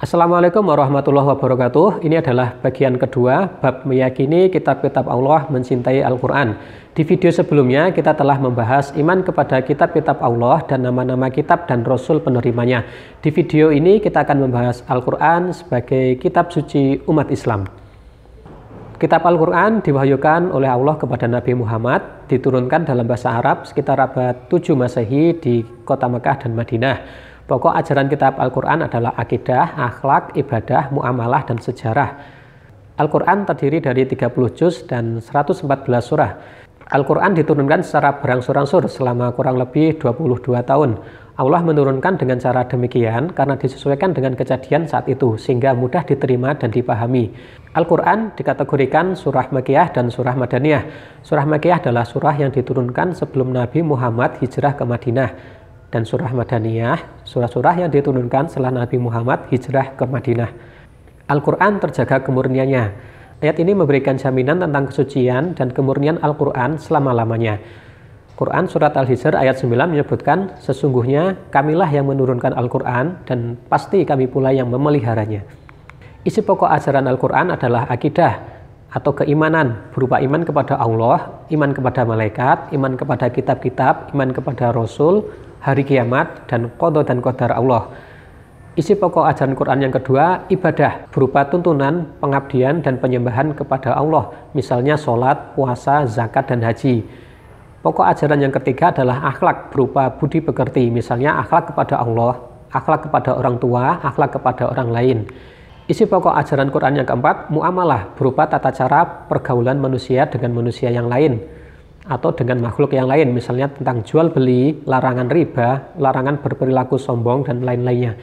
Assalamualaikum warahmatullahi wabarakatuh. Ini adalah bagian kedua, bab meyakini kitab-kitab Allah, mencintai Al-Quran. Di video sebelumnya kita telah membahas iman kepada kitab-kitab Allah dan nama-nama kitab dan Rasul penerimanya. Di video ini kita akan membahas Al-Quran sebagai kitab suci umat Islam. Kitab Al-Quran diwahyukan oleh Allah kepada Nabi Muhammad, diturunkan dalam bahasa Arab sekitar abad 7 Masehi di kota Mekah dan Madinah. Pokok ajaran kitab Al-Quran adalah akidah, akhlak, ibadah, muamalah, dan sejarah. Al-Quran terdiri dari 30 juz dan 114 surah. Al-Quran diturunkan secara berangsur-angsur selama kurang lebih 22 tahun. Allah menurunkan dengan cara demikian karena disesuaikan dengan kejadian saat itu, sehingga mudah diterima dan dipahami. Al-Quran dikategorikan surah Makkiyah dan surah Madaniyah. Surah Makkiyah adalah surah yang diturunkan sebelum Nabi Muhammad hijrah ke Madinah. Dan surah Madaniyah, surah-surah yang diturunkan setelah Nabi Muhammad hijrah ke Madinah. Al-Quran terjaga kemurniannya. Ayat ini memberikan jaminan tentang kesucian dan kemurnian Al-Quran selama-lamanya. Quran surat Al-Hijr ayat 9 menyebutkan, sesungguhnya kamilah yang menurunkan Al-Quran dan pasti kami pula yang memeliharanya. Isi pokok ajaran Al-Quran adalah akidah atau keimanan, berupa iman kepada Allah, iman kepada malaikat, iman kepada kitab-kitab, iman kepada Rasul, hari kiamat, dan qada dan qadar Allah. Isi pokok ajaran Quran yang kedua, ibadah, berupa tuntunan, pengabdian, dan penyembahan kepada Allah, misalnya sholat, puasa, zakat, dan haji. Pokok ajaran yang ketiga adalah akhlak, berupa budi pekerti, misalnya akhlak kepada Allah, akhlak kepada orang tua, akhlak kepada orang lain. Isi pokok ajaran Quran yang keempat, muamalah, berupa tata cara pergaulan manusia dengan manusia yang lain, atau dengan makhluk yang lain, misalnya tentang jual beli, larangan riba, larangan berperilaku sombong, dan lain-lainnya.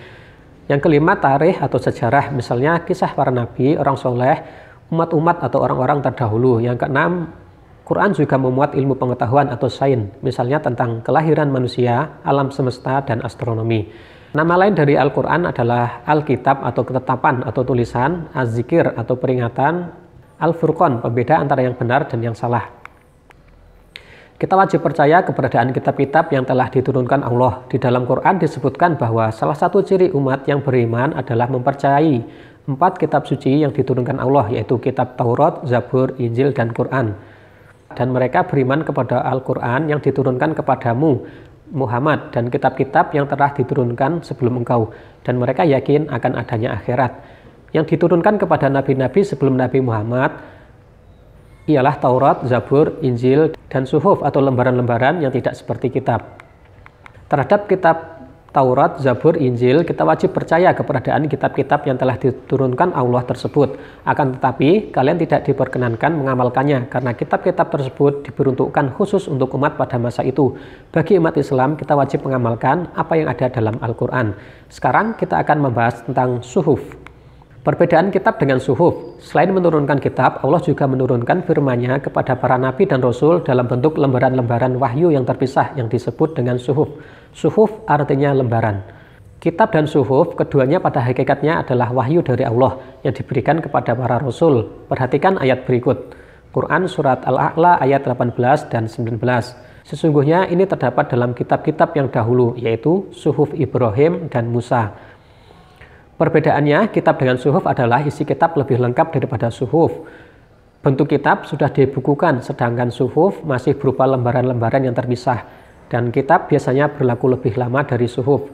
Yang kelima, tarikh atau sejarah, misalnya kisah para nabi, orang soleh, umat-umat atau orang-orang terdahulu. Yang keenam, Quran juga memuat ilmu pengetahuan atau sains, misalnya tentang kelahiran manusia, alam semesta, dan astronomi. Nama lain dari Al-Quran adalah Alkitab atau ketetapan atau tulisan, Az-Zikir atau peringatan, Al-Furqan, pembeda antara yang benar dan yang salah. Kita wajib percaya keberadaan kitab-kitab yang telah diturunkan Allah. Di dalam Quran disebutkan bahwa salah satu ciri umat yang beriman adalah mempercayai 4 kitab suci yang diturunkan Allah, yaitu kitab Taurat, Zabur, Injil, dan Quran. Dan mereka beriman kepada Al-Quran yang diturunkan kepadamu, Muhammad, dan kitab-kitab yang telah diturunkan sebelum engkau. Dan mereka yakin akan adanya akhirat. Yang diturunkan kepada nabi-nabi sebelum Nabi Muhammad ialah Taurat, Zabur, Injil, dan Suhuf atau lembaran-lembaran yang tidak seperti kitab. Terhadap kitab Taurat, Zabur, Injil, kita wajib percaya keberadaan kitab-kitab yang telah diturunkan Allah tersebut. Akan tetapi, kalian tidak diperkenankan mengamalkannya karena kitab-kitab tersebut diperuntukkan khusus untuk umat pada masa itu. Bagi umat Islam, kita wajib mengamalkan apa yang ada dalam Al-Quran. Sekarang kita akan membahas tentang Suhuf. Perbedaan kitab dengan suhuf, selain menurunkan kitab, Allah juga menurunkan firman-Nya kepada para nabi dan rasul dalam bentuk lembaran-lembaran wahyu yang terpisah yang disebut dengan suhuf. Suhuf artinya lembaran. Kitab dan suhuf keduanya pada hakikatnya adalah wahyu dari Allah yang diberikan kepada para rasul. Perhatikan ayat berikut. Quran surat Al-A'la ayat 18 dan 19. Sesungguhnya ini terdapat dalam kitab-kitab yang dahulu, yaitu suhuf Ibrahim dan Musa. Perbedaannya, kitab dengan suhuf adalah isi kitab lebih lengkap daripada suhuf. Bentuk kitab sudah dibukukan, sedangkan suhuf masih berupa lembaran-lembaran yang terpisah. Dan kitab biasanya berlaku lebih lama dari suhuf.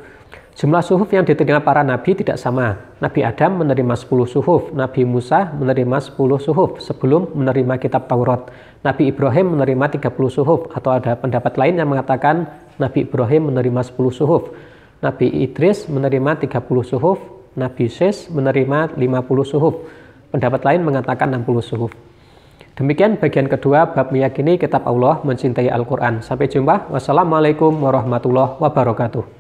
Jumlah suhuf yang diterima para nabi tidak sama. Nabi Adam menerima 10 suhuf, Nabi Musa menerima 10 suhuf sebelum menerima kitab Taurat. Nabi Ibrahim menerima 30 suhuf, atau ada pendapat lain yang mengatakan Nabi Ibrahim menerima 10 suhuf. Nabi Idris menerima 30 suhuf, Nabi Ses menerima 50 suhuf. Pendapat lain mengatakan 60 suhuf. Demikian bagian kedua bab meyakini kitab Allah, mencintai Al-Quran. Sampai jumpa. Wassalamualaikum warahmatullahi wabarakatuh.